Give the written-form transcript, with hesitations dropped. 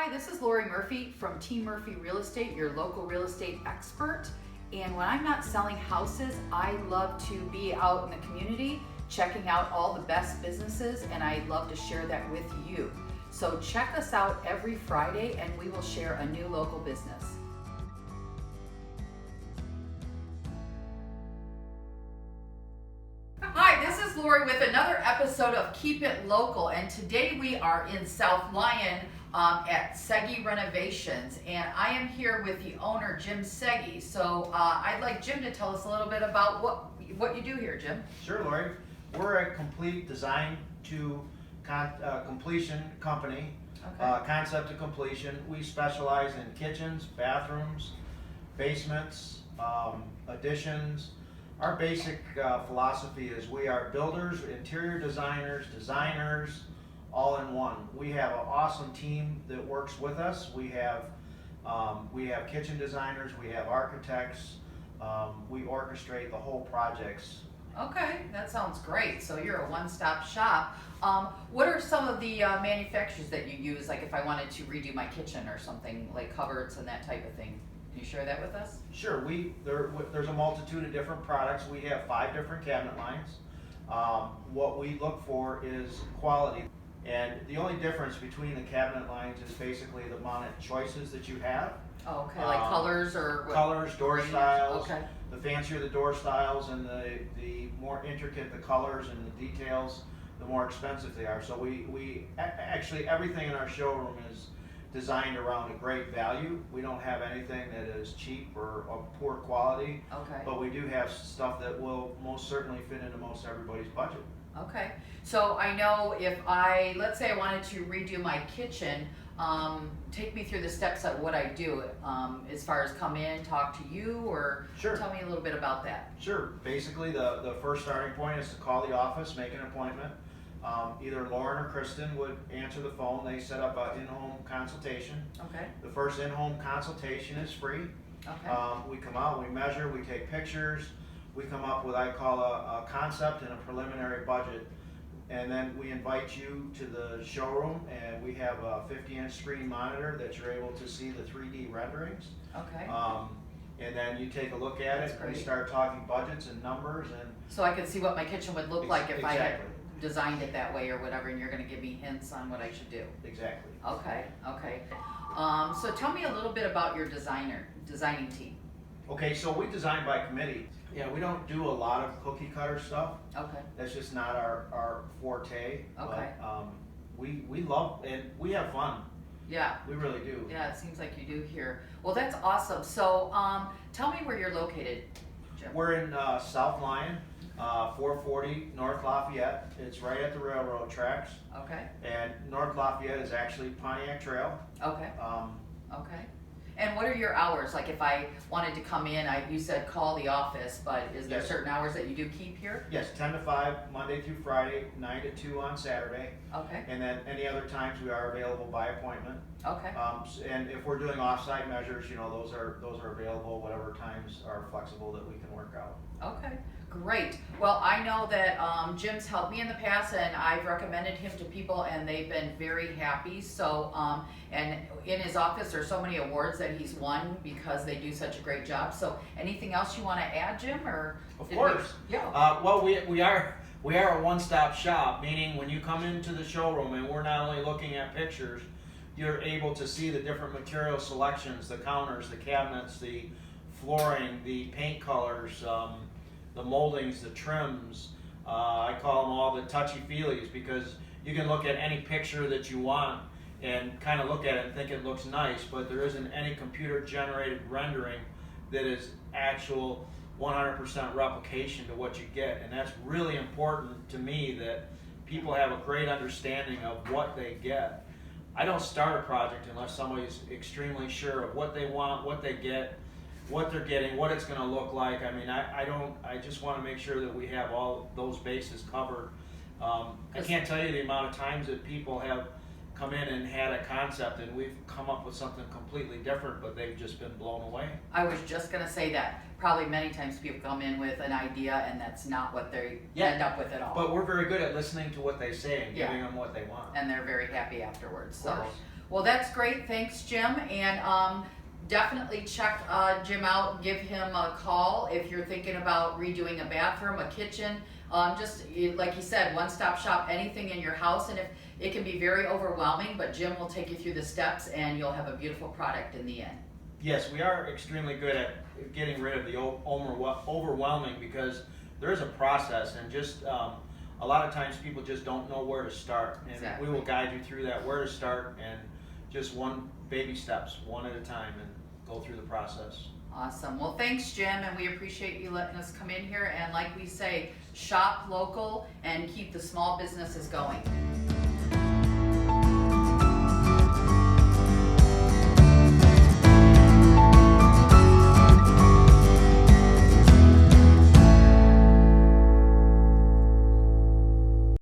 Hi, this is Lori Murphy from Team Murphy Real Estate, your local real estate expert. And when I'm not selling houses, I love to be out in the community, checking out all the best businesses, and I love to share that with you. So check us out every Friday and we will share a new local business. Hi, this is Lori with another episode of Keep It Local, and today we are in South Lyon at Seghi Renovations, and I am here with the owner, Jim Seghi. So I'd like Jim to tell us a little bit about what you do here, Jim. Sure, Lori. We're a complete design to completion company, Okay. concept to completion. We specialize in kitchens, bathrooms, basements, additions. Our basic philosophy is we are builders, interior designers, all in one. We have an awesome team that works with us. We have kitchen designers, we have architects. We orchestrate the whole projects. Okay, that sounds great. So you're a one-stop shop. What are some of the manufacturers that you use, like if I wanted to redo my kitchen or something, like cupboards and that type of thing? Can you share that with us? Sure, there's a multitude of different products. We have 5 different cabinet lines. What we look for is quality. And the only difference between the cabinet lines is basically the amount of choices that you have. Oh, okay, like colors or what? Colors, door styles. Okay. The fancier the door styles and the more intricate the colors and the details, the more expensive they are. So we actually, everything in our showroom is designed around a great value. We don't have anything that is cheap or of poor quality. Okay. But we do have stuff that will most certainly fit into most everybody's budget. Okay, so I know let's say I wanted to redo my kitchen, take me through the steps of what I do, as far as come in, talk to you, or Sure. tell me a little bit about that. Sure. Basically, the first starting point is to call the office, make an appointment. Either Lauren or Kristen would answer the phone. They set up an in-home consultation. Okay, The first in-home consultation is free. okay, We come out, we measure, we take pictures. We come up with, I call a concept and a preliminary budget. And then we invite you to the showroom, and we have a 50-inch screen monitor that you're able to see the 3D renderings. okay. And then you take a look at That's it, we great. start talking budgets and numbers and So I could see what my kitchen would look like if I had Exactly. designed it that way or whatever, and you're gonna give me hints on what I should do. exactly. Okay, okay. So tell me a little bit about your designing team. Okay, so we design by committee. Yeah, we don't do a lot of cookie cutter stuff. Okay, That's just not our forte. Okay. But we love, and we have fun. yeah. We really do. Yeah, it seems like you do here. Well, that's awesome. So, tell me where you're located, Jim. We're in South Lyon, 440 North Lafayette. It's right at the railroad tracks. Okay, And North Lafayette is actually Pontiac Trail. okay, Um, okay. And what are your hours? Like if I wanted to come in, you said call the office, but is there Yes. certain hours that you do keep here? yes, 10 to 5 Monday through Friday, 9 to 2 on Saturday. Okay, And then any other times we are available by appointment. okay, And if we're doing off-site measures, those are available, whatever times are flexible that we can work out. okay. Great. Well, I know that Jim's helped me in the past, and I've recommended him to people, and they've been very happy. So, and in his office, there's so many awards that he's won because they do such a great job. So, anything else you want to add, Jim? Or Of did course. Yeah. Well, we are a one-stop shop, meaning when you come into the showroom and we're not only looking at pictures, you're able to see the different material selections, the counters, the cabinets, the flooring, the paint colors, the moldings, the trims. I call them all the touchy-feelies because you can look at any picture that you want and kind of look at it and think it looks nice, but there isn't any computer-generated rendering that is actual 100% replication to what you get. And that's really important to me, that people have a great understanding of what they get. I don't start a project unless somebody's extremely sure of what they want, what they get, what they're getting, what it's going to look like. I mean, I just want to make sure that we have all those bases covered. I can't tell you the amount of times that people have come in and had a concept and we've come up with something completely different, but they've just been blown away. I was just going to say that. Probably many times people come in with an idea and that's not what they end up with at all. But we're very good at listening to what they say and Yeah. giving them what they want. And they're very happy afterwards. Of So, course. Well, that's great. Thanks, Jim. And definitely check Jim out. Give him a call if you're thinking about redoing a bathroom, a kitchen. Like he said, one-stop shop, anything in your house. And if it can be very overwhelming, but Jim will take you through the steps and you'll have a beautiful product in the end. Yes, we are extremely good at getting rid of the overwhelming, because there is a process, and just a lot of times people just don't know where to start, and Exactly. we will guide you through that, where to start, and just baby steps, one at a time, and go through the process. Awesome. Well, thanks, Jim, and we appreciate you letting us come in here. And like we say, shop local and keep the small businesses going.